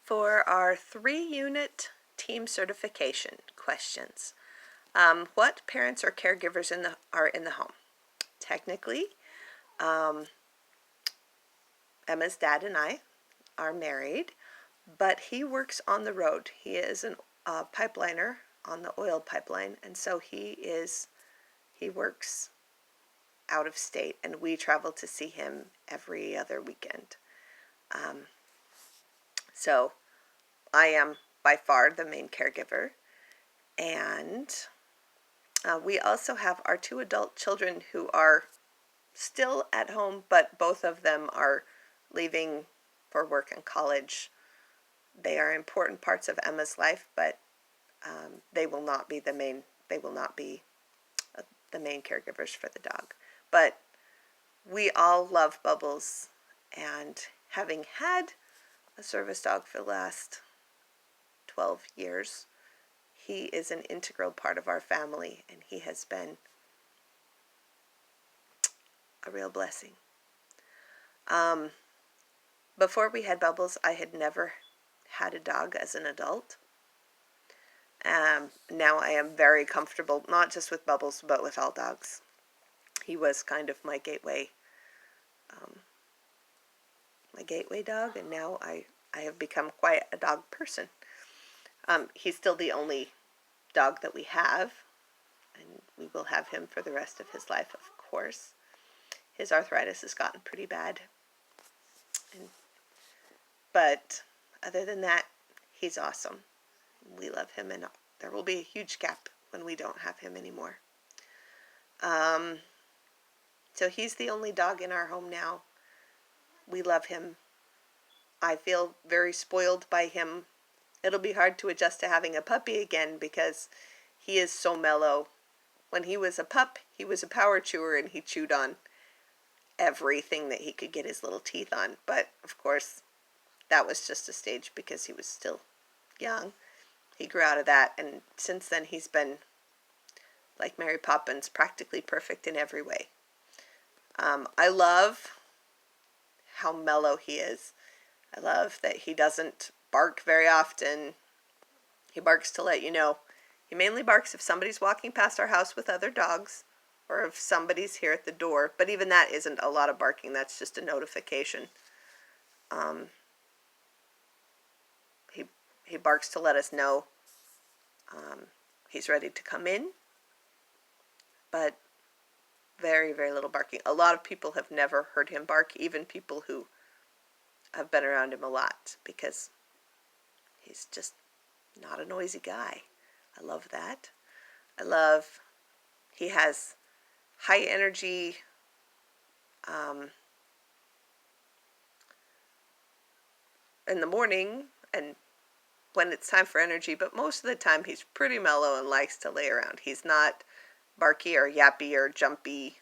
For our 3-unit team certification questions, what parents or caregivers are in the home? Technically, Emma's dad and I are married, but he works on the road. He is a pipeliner on the oil pipeline, and so he works out of state, and we travel to see him every other weekend. So I am by far the main caregiver, and we also have our 2 adult children who are still at home, but both of them are leaving for work and college. They are important parts of Emma's life, but they will not be the main caregivers for the dog. But we all love Bubbles, and having had a service dog for the last 12 years, he is an integral part of our family, and he has been a real blessing. Before we had Bubbles, I had never had a dog as an adult. Now I am very comfortable, not just with Bubbles, but with all dogs. He was kind of my gateway dog, and now I have become quite a dog person. He's still the only dog that we have, and we will have him for the rest of his life, of course. His arthritis has gotten pretty bad, but other than that, he's awesome. We love him, and there will be a huge gap when we don't have him anymore. So he's the only dog in our home now. We love him. I feel very spoiled by him. It'll be hard to adjust to having a puppy again because he is so mellow. When he was a pup, he was a power chewer, and he chewed on everything that he could get his little teeth on. But of course, that was just a stage because he was still young. He grew out of that, and since then he's been, like Mary Poppins, practically perfect in every way. I love how mellow he is. I love that he doesn't bark very often. He barks to let you know. He mainly barks if somebody's walking past our house with other dogs, or if somebody's here at the door. But even that isn't a lot of barking. That's just a notification. He barks to let us know he's ready to come in. But very, very little barking. A lot of people have never heard him bark, even people who have been around him a lot, because he's just not a noisy guy. I love that. He has high energy, in the morning and when it's time for energy, but most of the time he's pretty mellow and likes to lay around. He's not barky or yappy or jumpy